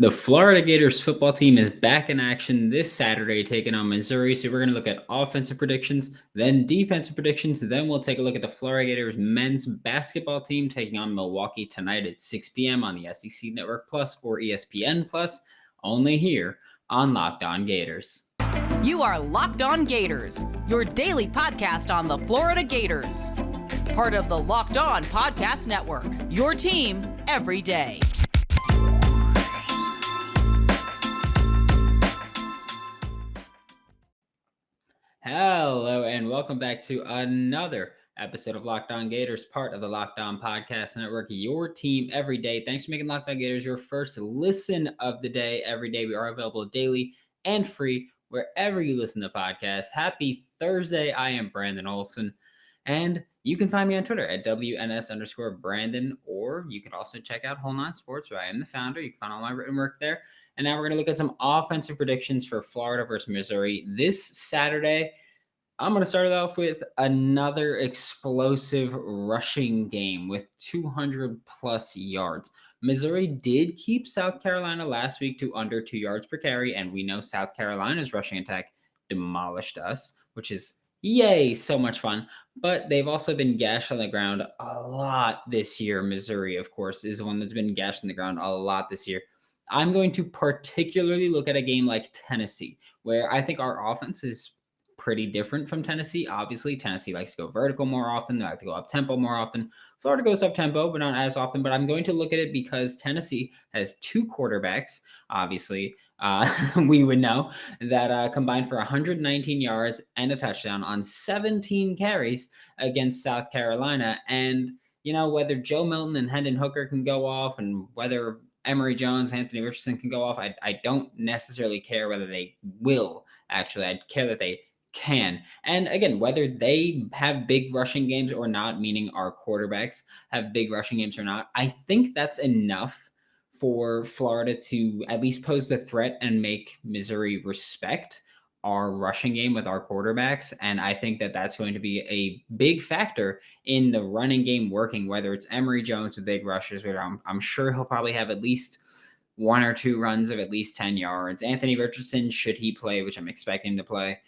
The Florida Gators football team is back in action this Saturday, taking on Missouri. So we're going to look at offensive predictions, then defensive predictions. Then we'll take a look at the Florida Gators men's basketball team taking on Milwaukee tonight at 6 p.m. on the SEC Network Plus or ESPN Plus, only here on Locked On Gators. You are Locked On Gators, your daily podcast on the Florida Gators. Part of the Locked On Podcast Network, your team every day. Hello, and welcome back to another episode of Locked On Gators, part of the Locked On Podcast Network, your team every day. Thanks for making Locked On Gators your first listen of the day every day. We are available daily and free wherever you listen to podcasts. Happy Thursday. I am Brandon Olson, and you can find me on Twitter at WNS_Brandon, or you can also check out Whole Nine Sports, where I am the founder. You can find all my written work there. And now we're going to look at some offensive predictions for Florida versus Missouri this Saturday. I'm going to start it off with another explosive rushing game with 200 plus yards. Missouri did keep South Carolina last week to under 2 yards per carry, and we know South Carolina's rushing attack demolished us, which is yay, so much fun. But they've also been gashed on the ground a lot this year. Missouri, of course, is the one that's been gashed on the ground a lot this year. I'm going to particularly look at a game like Tennessee, where I think our offense is pretty different from Tennessee. Obviously, Tennessee likes to go vertical more often. They like to go up tempo more often. Florida goes up tempo, but not as often. But I'm going to look at it because Tennessee has two quarterbacks. Obviously, we would know that combined for 119 yards and a touchdown on 17 carries against South Carolina. And, you know, whether Joe Milton and Hendon Hooker can go off and whether Emory Jones, Anthony Richardson can go off, I don't necessarily care whether they will. Actually, I care that they can. And again, whether they have big rushing games or not, meaning our quarterbacks have big rushing games or not, I think that's enough for Florida to at least pose the threat and make Missouri respect our rushing game with our quarterbacks. And I think that that's going to be a big factor in the running game working, whether it's Emory Jones with big rushes, where I'm sure he'll probably have at least one or two runs of at least 10 yards. Anthony Richardson, should he play, which I'm expecting to play,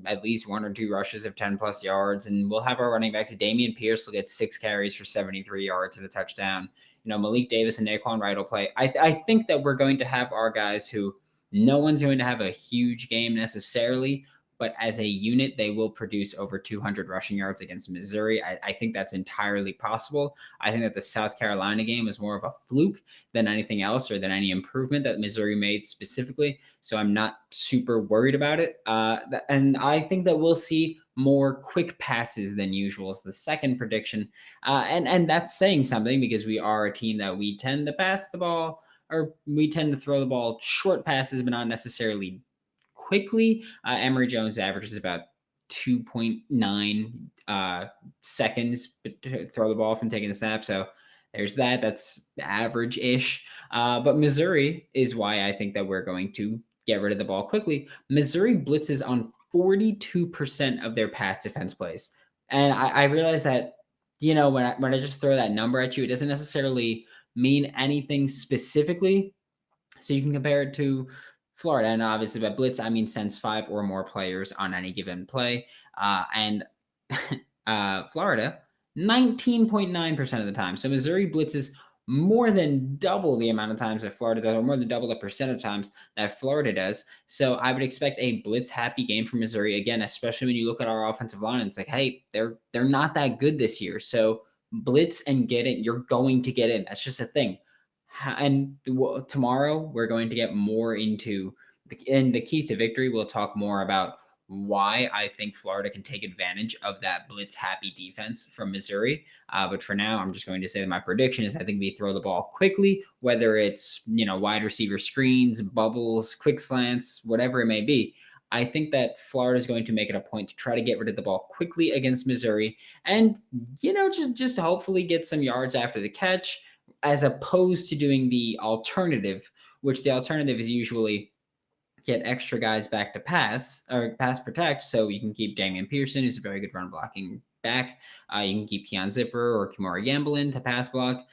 at least one or two rushes of 10 plus yards. And we'll have our running backs. Dameon Pierce will get 6 carries for 73 yards and a touchdown. You know, Malik Davis and Naquan Wright will play. I think that we're going to have our guys who no one's going to have a huge game necessarily, but as a unit, they will produce over 200 rushing yards against Missouri. I think that's entirely possible. I think that the South Carolina game was more of a fluke than anything else or than any improvement that Missouri made specifically. So I'm not super worried about it. And I think that we'll see more quick passes than usual is the second prediction. And that's saying something because we are a team that we tend to pass the ball, or we tend to throw the ball short passes, but not necessarily quickly. Emory Jones averages about 2.9 seconds to throw the ball from taking the snap. So there's that. That's average-ish. But Missouri is why I think that we're going to get rid of the ball quickly. Missouri blitzes on 42% of their pass defense plays. And I realize that, you know, when I just throw that number at you, it doesn't necessarily mean anything specifically. So you can compare it to Florida. And obviously by blitz, I mean sends 5 or more players on any given play. And Florida, 19.9% of the time. So Missouri blitzes more than double the amount of times that Florida does, or more than double the percent of times that Florida does. So I would expect a blitz-happy game from Missouri again, especially when you look at our offensive line. It's like, hey, they're not that good this year. So blitz and get in. You're going to get in. That's just a thing. And tomorrow we're going to get more into the keys to victory. We'll talk more about why I think Florida can take advantage of that blitz happy defense from Missouri. But for now, I'm just going to say that my prediction is I think we throw the ball quickly, whether it's, you know, wide receiver screens, bubbles, quick slants, whatever it may be. I think that Florida is going to make it a point to try to get rid of the ball quickly against Missouri and, you know, just hopefully get some yards after the catch, as opposed to doing the alternative, which the alternative is usually get extra guys back to pass or pass protect. So you can keep Dameon Pearson, who's a very good run blocking back. You can keep Keon Zipper or Kimura Gamblin to pass block.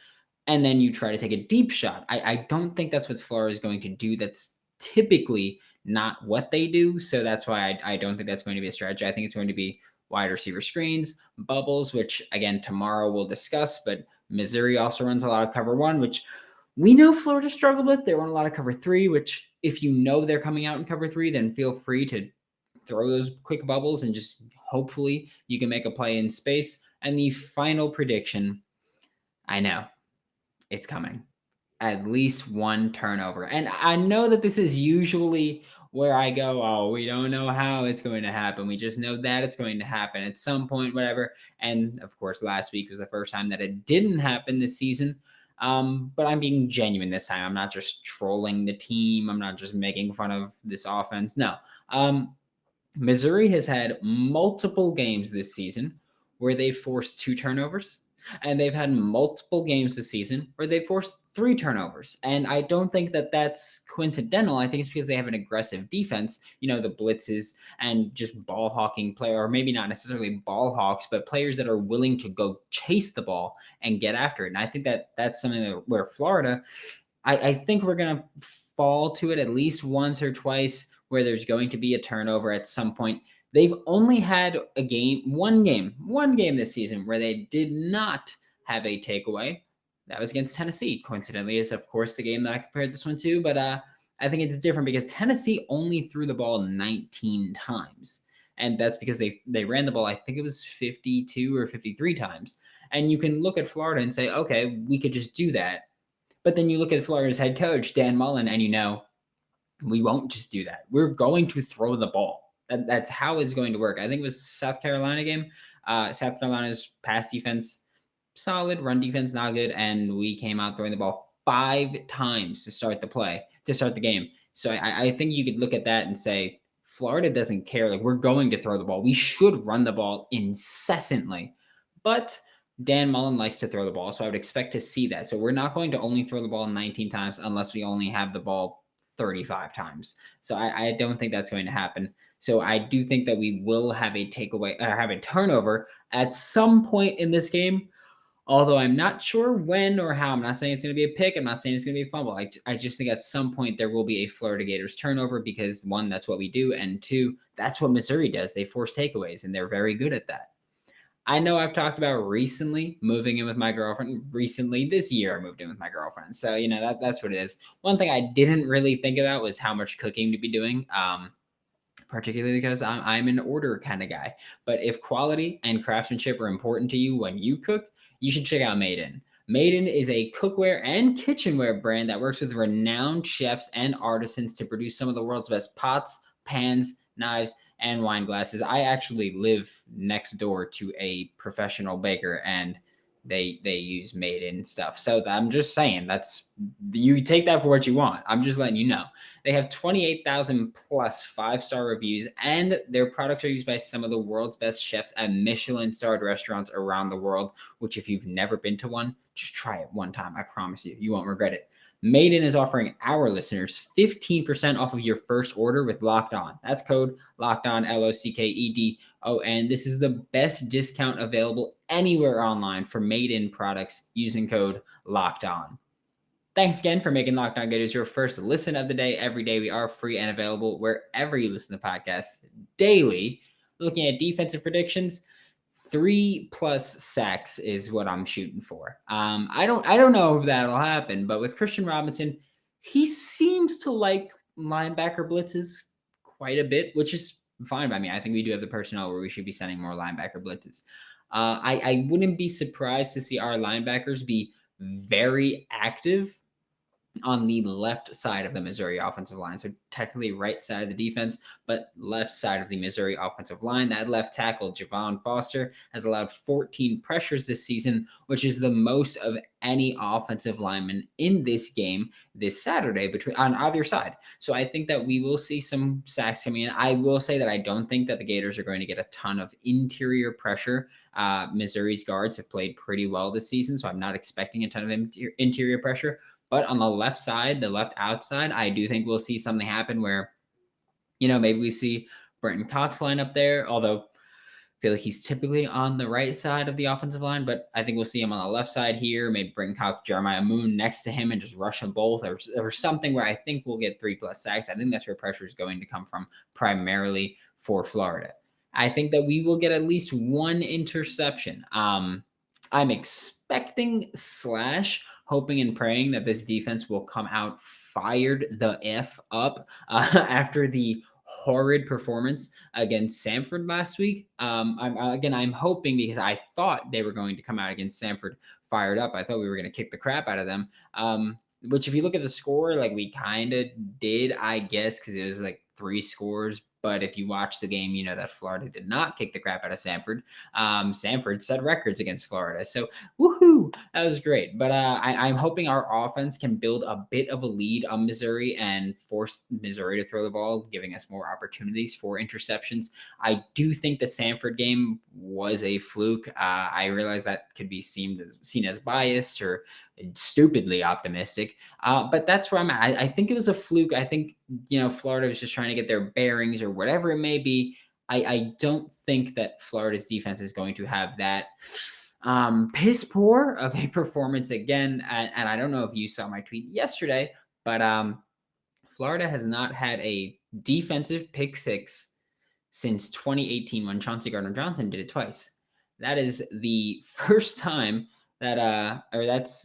and then you try to take a deep shot. I don't think that's what Florida is going to do. That's typically not what they do. So that's why I don't think that's going to be a strategy. I think it's going to be wide receiver screens, bubbles, which again, tomorrow we'll discuss. But Missouri also runs a lot of cover one, which we know Florida struggled with. They run a lot of cover three, which if you know they're coming out in cover three, then feel free to throw those quick bubbles and just hopefully you can make a play in space. And the final prediction, I know it's coming. At least one turnover. And I know that this is usually where I go, oh, we don't know how it's going to happen. We just know that it's going to happen at some point, whatever. And of course, last week was the first time that it didn't happen this season. But I'm being genuine this time. I'm not just trolling the team. I'm not just making fun of this offense. No. Missouri has had multiple games this season where they forced 2 turnovers, and they've had multiple games this season where they forced 3 turnovers. And I don't think that that's coincidental. I think it's because they have an aggressive defense, the blitzes and just ball hawking player, or maybe not necessarily ball hawks, but players that are willing to go chase the ball and get after it. And I think that that's something where Florida, I think we're going to fall to it at least once or twice where there's going to be a turnover at some point. They've only had one game this season where they did not have a takeaway. That was against Tennessee. Coincidentally, is of course the game that I compared this one to, but I think it's different because Tennessee only threw the ball 19 times. And that's because they ran the ball, I think it was 52 or 53 times. And you can look at Florida and say, okay, we could just do that. But then you look at Florida's head coach, Dan Mullen, and we won't just do that. We're going to throw the ball. That's how it's going to work. I think it was South Carolina game. South Carolina's pass defense, solid. Run defense, not good. And we came out throwing the ball 5 times to start the game. So I think you could look at that and say, Florida doesn't care. Like, we're going to throw the ball. We should run the ball incessantly. But Dan Mullen likes to throw the ball, so I would expect to see that. So we're not going to only throw the ball 19 times unless we only have the ball 35 times. So I don't think that's going to happen. So I do think that we will have a takeaway, have a turnover at some point in this game, although I'm not sure when or how. I'm not saying it's going to be a pick. I'm not saying it's going to be a fumble. I just think at some point there will be a Florida Gators turnover because, 1, that's what we do, and 2, that's what Missouri does. They force takeaways, and they're very good at that. I know I've talked about recently moving in with my girlfriend. Recently, this year, I moved in with my girlfriend. So, that's what it is. One thing I didn't really think about was how much cooking to be doing, particularly because I'm an order kind of guy. But if quality and craftsmanship are important to you when you cook, you should check out Made In. Made In is a cookware and kitchenware brand that works with renowned chefs and artisans to produce some of the world's best pots, pans, knives, and wine glasses. I actually live next door to a professional baker, and they use Made In stuff. So I'm just saying, you take that for what you want. I'm just letting you know. They have 28,000 plus 5-star reviews, and their products are used by some of the world's best chefs at Michelin-starred restaurants around the world, which if you've never been to one, just try it one time. I promise you, you won't regret it. Made In is offering our listeners 15% off of your first order with Locked On. That's code Locked On, LOCKEDON. This is the best discount available anywhere online for Made In products using code Locked On. Thanks again for making Locked On Gators your first listen of the day. Every day we are free and available wherever you listen to podcasts daily. Looking at defensive predictions, 3+ sacks is what I'm shooting for. I don't know if that'll happen, but with Christian Robinson, he seems to like linebacker blitzes quite a bit, which is fine by me. I think we do have the personnel where we should be sending more linebacker blitzes. I wouldn't be surprised to see our linebackers be very active on the left side of the Missouri offensive line. So technically right side of the defense, but left side of the Missouri offensive line. That left tackle, Javon Foster, has allowed 14 pressures this season, which is the most of any offensive lineman in this game this Saturday on either side. So I think that we will see some sacks coming in. I will say that I don't think that the Gators are going to get a ton of interior pressure. Missouri's guards have played pretty well this season, so I'm not expecting a ton of interior pressure. But on the left side, the left outside, I do think we'll see something happen where, maybe we see Brenton Cox line up there. Although feel like he's typically on the right side of the offensive line, but I think we'll see him on the left side here. Maybe bring Jeremiah Moon next to him and just rush them both, or something where I think we'll get 3+ sacks. I think that's where pressure is going to come from primarily for Florida. I think that we will get at least one interception. I'm expecting / hoping and praying that this defense will come out fired the F up after the horrid performance against Samford last week. I'm hoping, because I thought they were going to come out against Samford fired up. I thought we were going to kick the crap out of them. Which, if you look at the score, like, we kind of did, I guess, because it was like 3 scores. But if you watch the game, you know that Florida did not kick the crap out of Samford. Samford set records against Florida. So, woohoo, that was great. But I'm hoping our offense can build a bit of a lead on Missouri and force Missouri to throw the ball, giving us more opportunities for interceptions. I do think the Samford game was a fluke. I realize that could be seen as biased or stupidly optimistic. But that's where I'm at. I think it was a fluke. I think, Florida was just trying to get their bearings or whatever it may be. I don't think that Florida's defense is going to have that piss poor of a performance again. And I don't know if you saw my tweet yesterday, but Florida has not had a defensive pick six since 2018 when Chauncey Gardner-Johnson did it twice. That is the first time that's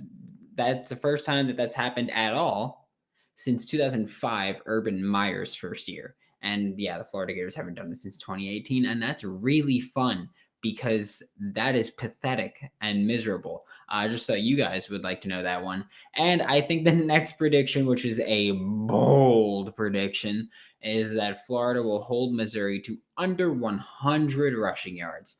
the first time that's happened at all since 2005, Urban Meyer's first year. And yeah, the Florida Gators haven't done it since 2018, and that's really fun because that is pathetic and miserable. Just so you guys would like to know that one. And I think the next prediction, which is a bold prediction, is that Florida will hold Missouri to under 100 rushing yards.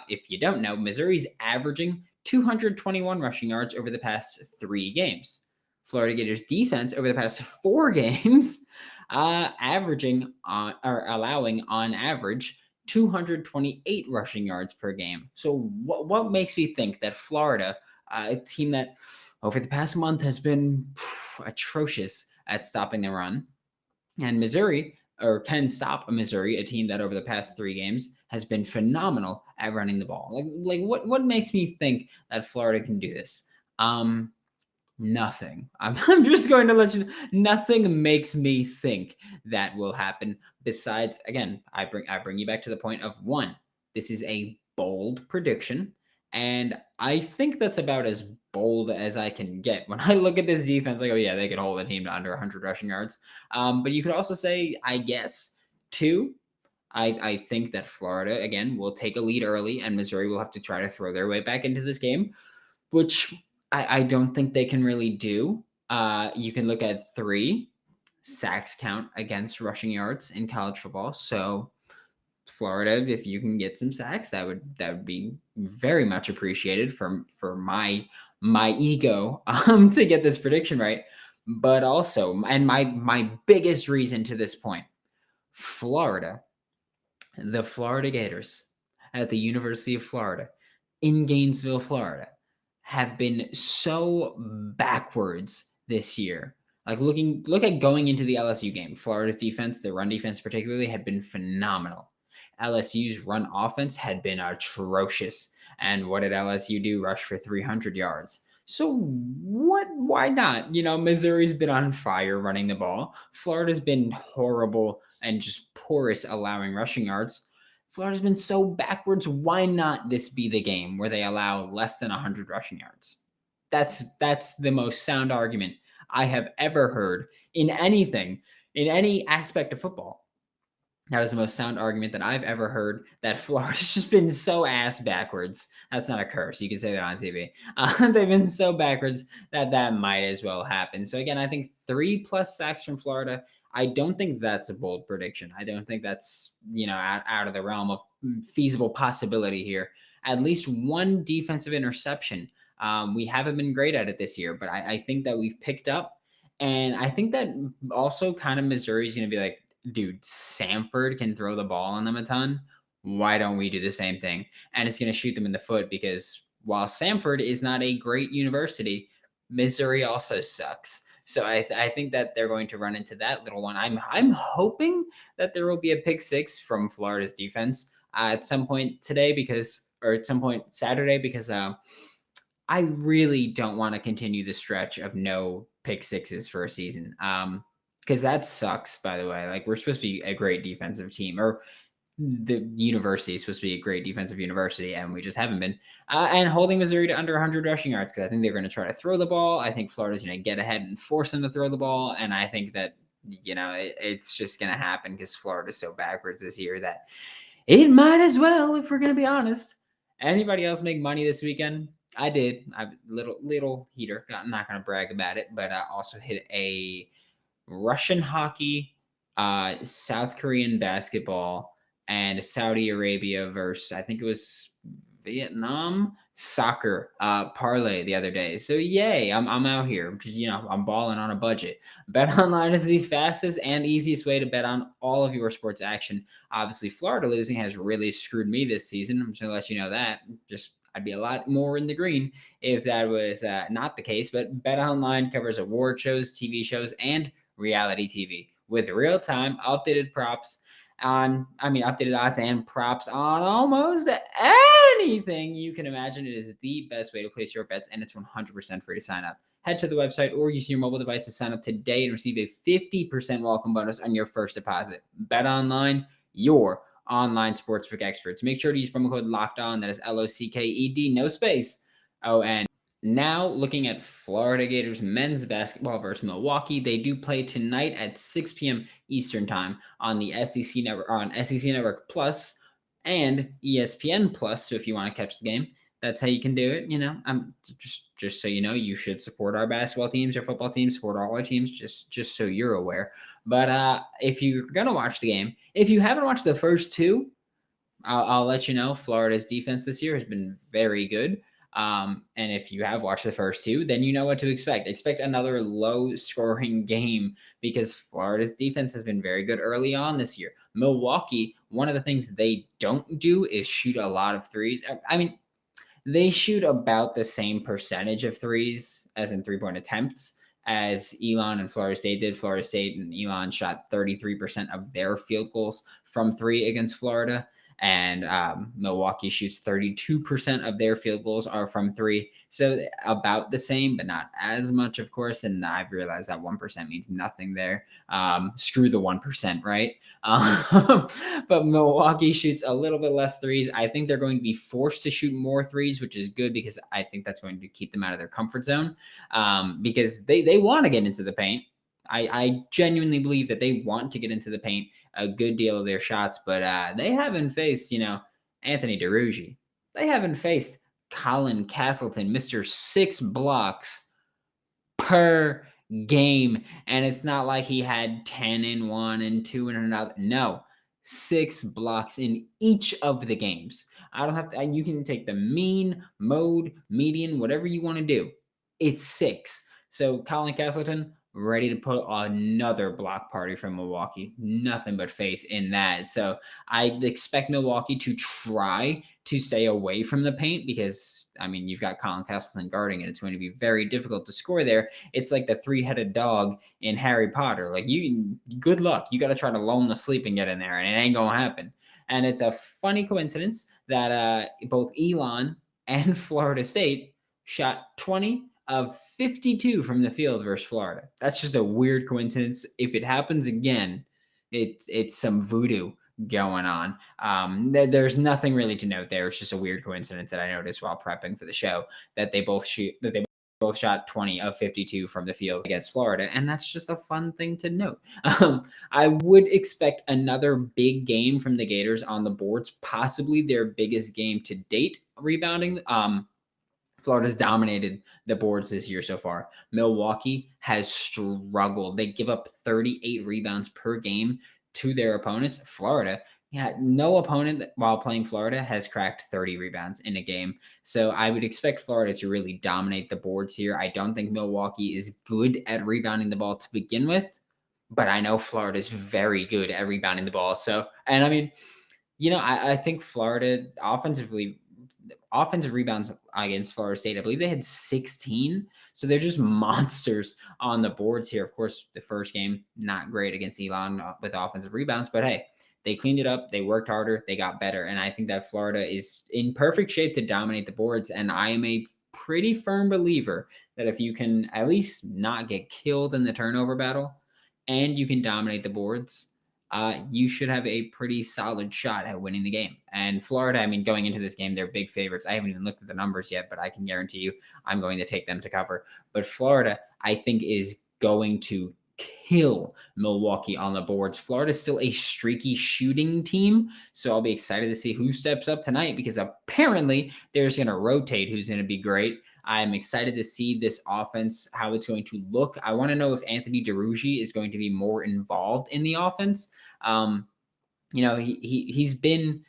If you don't know, Missouri's averaging 221 rushing yards over the past 3 games. Florida Gators defense over the past 4 games, allowing on average 228 rushing yards per game. So what makes me think that Florida, a team that over the past month has been atrocious at stopping the run, and Missouri, or can stop a Missouri, a team that over the past 3 games has been phenomenal at running the ball. Like what makes me think that Florida can do this? Nothing. I'm just going to let you know. Nothing makes me think that will happen. Besides, again, I bring you back to the point of 1. This is a bold prediction, and I think that's about as bold as I can get. When I look at this defense, I go, yeah, they could hold a team to under 100 rushing yards. But you could also say, I guess, 2. I think that Florida, again, will take a lead early, and Missouri will have to try to throw their way back into this game, which I don't think they can really do. You can look at 3 sacks count against rushing yards in college football. So Florida, if you can get some sacks, that would be very much appreciated for my ego to get this prediction right. But also, and my biggest reason to this point, the Florida Gators at the University of Florida in Gainesville, Florida, have been so backwards this year. Like, look at going into the LSU game. Florida's defense, their run defense particularly, had been phenomenal. LSU's run offense had been atrocious. And what did LSU do? Rush for 300 yards. So why not? Missouri's been on fire running the ball. Florida's been horrible and just porous allowing rushing yards. Florida's been so backwards. Why not this be the game where they allow less than 100 rushing yards? That's the most sound argument I have ever heard in anything, in any aspect of football. That is the most sound argument that I've ever heard, that Florida's just been so ass backwards. That's not a curse. You can say that on TV. They've been so backwards that might as well happen. So again, I think 3+ sacks from Florida. I don't think that's a bold prediction. I don't think that's, out of the realm of feasible possibility here. At least 1 defensive interception. We haven't been great at it this year, but I think that we've picked up. And I think that also kind of Missouri's going to be like, dude, Samford can throw the ball on them a ton. Why don't we do the same thing? And it's going to shoot them in the foot, because while Samford is not a great university, Missouri also sucks. So I think that they're going to run into that little one. I'm hoping that there will be a pick 6 from Florida's defense. at some point today or at some point Saturday, because I really don't want to continue the stretch of no pick sixes for a season. Because that sucks, by the way. Like, we're supposed to be a great defensive team, or the university is supposed to be a great defensive university, and we just haven't been. And holding Missouri to under 100 rushing yards, because I think they're going to try to throw the ball. I think Florida's going to get ahead and force them to throw the ball. And I think that, it's just going to happen because Florida's so backwards this year that it might as well, if we're going to be honest. Anybody else make money this weekend? I did. I little heater. I'm not going to brag about it, but I also hit a Russian hockey, South Korean basketball, and Saudi Arabia versus, I think it was Vietnam soccer parlay the other day. So yay, I'm out here, because I'm balling on a budget. BetOnline is the fastest and easiest way to bet on all of your sports action. Obviously, Florida losing has really screwed me this season. I'm just gonna let you know that. I'd be a lot more in the green if that was not the case. But BetOnline covers award shows, TV shows, and reality TV with real-time updated updated odds and props on almost anything you can imagine. It is the best way to place your bets, and it's 100% free to sign up. Head to the website or use your mobile device to sign up today and receive a 50% welcome bonus on your first deposit. Bet Online, your online sportsbook experts. Make sure to use promo code LOCKEDON. That is LOCKED, no space. Now, looking at Florida Gators men's basketball versus Milwaukee. They do play tonight at 6 p.m. Eastern time on the SEC Network, SEC Network Plus and ESPN Plus. So if you want to catch the game, that's how you can do it. I'm just so you know, you should support our basketball teams, our football teams, support all our teams, just so you're aware. But if you're gonna watch the game, if you haven't watched the first two, I'll let you know. Florida's defense this year has been very good. And if you have watched the first two, then you know what to expect. Expect another low-scoring game, because Florida's defense has been very good early on this year. Milwaukee, one of the things they don't do is shoot a lot of threes. I mean, they shoot about the same percentage of threes, as in three-point attempts, as Elon and Florida State did. Florida State and Elon shot 33% of their field goals from three against Florida, and Milwaukee shoots 32% of their field goals are from three. So about the same, but not as much, of course. And I've realized that 1% means nothing there. Screw the 1%, right? But Milwaukee shoots a little bit less threes. I think they're going to be forced to shoot more threes, which is good, because I think that's going to keep them out of their comfort zone, because they want to get into the paint. I genuinely believe that they want to get into the paint a good deal of their shots, but they haven't faced, Anthony DeRougie. They haven't faced Colin Castleton, Mr. 6 blocks per game. And it's not like he had 10 in one and 2 in another. No, 6 blocks in each of the games. I don't have to, you can take the mean, mode, median, whatever you want to do. It's 6. So Colin Castleton, ready to put another block party from Milwaukee. Nothing but faith in that. So I expect Milwaukee to try to stay away from the paint, because, you've got Colin Castleton guarding it. It's going to be very difficult to score there. It's like the 3-headed dog in Harry Potter. Like, good luck. You got to try to lull him to sleep and get in there, and it ain't going to happen. And it's a funny coincidence that both Elon and Florida State shot 20 of 52 from the field versus Florida. That's just a weird coincidence. If it happens again, it's some voodoo going on. There's nothing really to note there. It's just a weird coincidence that I noticed while prepping for the show, that they both shot 20 of 52 from the field against Florida, and that's just a fun thing to note. I would expect another big game from the Gators on the boards, possibly their biggest game to date rebounding. Florida's dominated the boards this year so far. Milwaukee has struggled. They give up 38 rebounds per game to their opponents. Florida, no opponent while playing Florida has cracked 30 rebounds in a game. So I would expect Florida to really dominate the boards here. I don't think Milwaukee is good at rebounding the ball to begin with, but I know Florida is very good at rebounding the ball. So, and I think Florida offensive rebounds against Florida State, I believe they had 16. So they're just monsters on the boards here. Of course, the first game, not great against Elon with offensive rebounds, but hey, They cleaned it up. They worked harder. They got better. And I think that Florida is in perfect shape to dominate the boards. And I am a pretty firm believer that if you can at least not get killed in the turnover battle and you can dominate the boards, you should have a pretty solid shot at winning the game. And Florida, I mean, going into this game, they're big favorites. I haven't even looked at the numbers yet, but I can guarantee you I'm going to take them to cover. But Florida, I think, is going to kill Milwaukee on the boards. Florida's still a streaky shooting team, so I'll be excited to see who steps up tonight because apparently they're just going to rotate who's going to be great. I'm excited to see this offense, how it's going to look. I want to know if Anthony DeRuggi is going to be more involved in the offense. He's been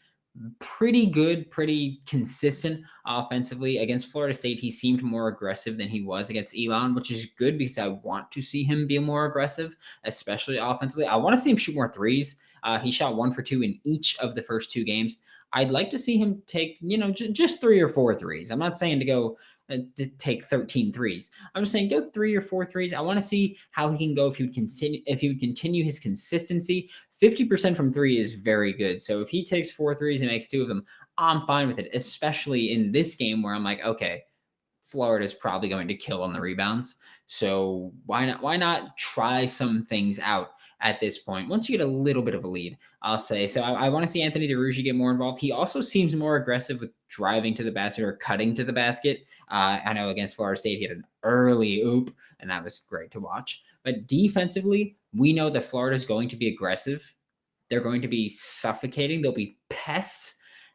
pretty good, pretty consistent offensively. Against Florida State, he seemed more aggressive than he was against Elon, which is good because I want to see him be more aggressive, especially offensively. I want to see him shoot more threes. He shot 1 for 2 in each of the first 2 games. I'd like to see him take, just 3 or 4 threes. I'm not saying to go to take 13 threes. I'm just saying go 3 or 4 threes. I want to see how he can go if he would continue his consistency. 50% from 3 is very good. So if he takes 4 threes and makes 2 of them, I'm fine with it, especially in this game where I'm like, okay, Florida's probably going to kill on the rebounds. So why not try some things out at this point? Once you get a little bit of a lead, I'll say. So I want to see Anthony DeRuggi get more involved. He also seems more aggressive with driving to the basket or cutting to the basket. I know against Florida State, he had an early oop, and that was great to watch. But defensively, we know that Florida's going to be aggressive. They're going to be suffocating. They'll be pests.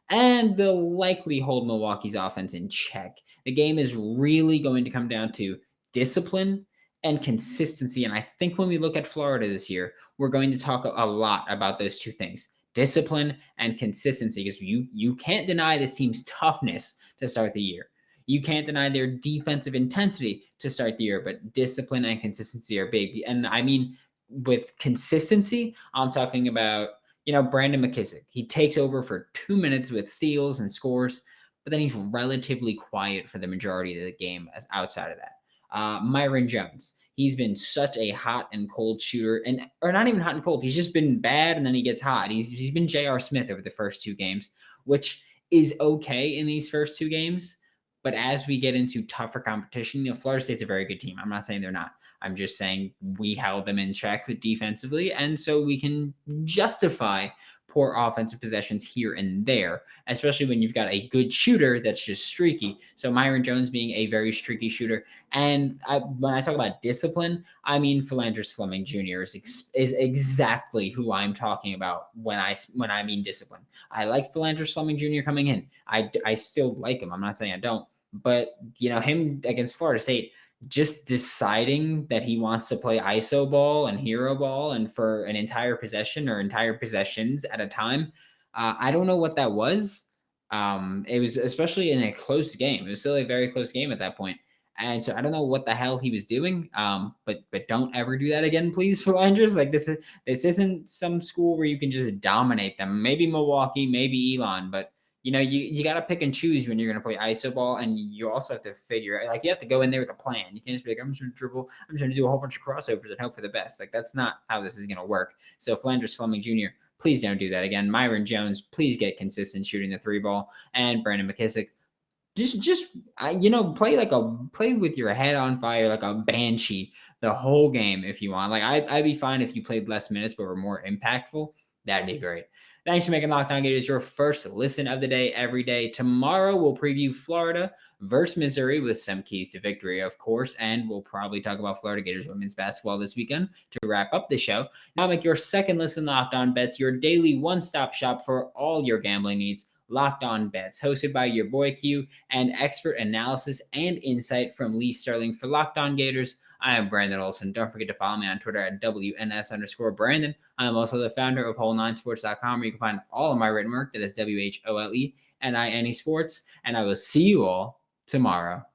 And they'll likely hold Milwaukee's offense in check. The game is really going to come down to discipline and consistency. And I think when we look at Florida this year, we're going to talk a lot about those 2 things, discipline and consistency, because you can't deny this team's toughness to start the year. You can't deny their defensive intensity to start the year, but discipline and consistency are big. And I mean, with consistency, I'm talking about, Brandon McKissick. He takes over for 2 minutes with steals and scores, but then he's relatively quiet for the majority of the game as outside of that. Myron Jones. He's been such a hot and cold shooter, or not even hot and cold. He's just been bad, and then he gets hot. He's been J.R. Smith over the first 2 games, which is okay in these first 2 games. But as we get into tougher competition, Florida State's a very good team. I'm not saying they're not. I'm just saying we held them in check defensively, and so we can justify poor offensive possessions here and there, especially when you've got a good shooter that's just streaky. So Myron Jones being a very streaky shooter. And when I talk about discipline, I mean Philandris Fleming Jr. is exactly who I'm talking about when I mean discipline. I like Philandris Fleming Jr. coming in. I still like him. I'm not saying I don't. But, him against Florida State, just deciding that he wants to play ISO ball and hero ball and for an entire possession or entire possessions at a time. I don't know what that was. It was especially in a close game. It was still a very close game at that point. And so I don't know what the hell he was doing. But don't ever do that again, please, Philandris. Like this isn't some school where you can just dominate them. Maybe Milwaukee, maybe Elon, but you got to pick and choose when you're going to play ISO ball, and you also have to figure out, you have to go in there with a plan. You can't just be like, I'm just going to dribble. I'm just going to do a whole bunch of crossovers and hope for the best. That's not how this is going to work. So Philandris Fleming Jr., please don't do that again. Myron Jones, please get consistent shooting the 3 ball, and Brandon McKissick, just play with your head on fire like a banshee the whole game if you want. I'd be fine if you played less minutes but were more impactful. That'd be great. Thanks for making Locked On Gators your first listen of the day every day. Tomorrow, we'll preview Florida versus Missouri with some keys to victory, of course, and we'll probably talk about Florida Gators women's basketball this weekend to wrap up the show. Now make your second listen Locked On Bets your daily one-stop shop for all your gambling needs. Locked On Bets, hosted by your boy Q, and expert analysis and insight from Lee Sterling. For Locked On Gators, I am Brandon Olson. Don't forget to follow me on Twitter at WNS_Brandon. I am also the founder of Whole9Sports.com, where you can find all of my written work. That is WHOLENINE Sports. And I will see you all tomorrow.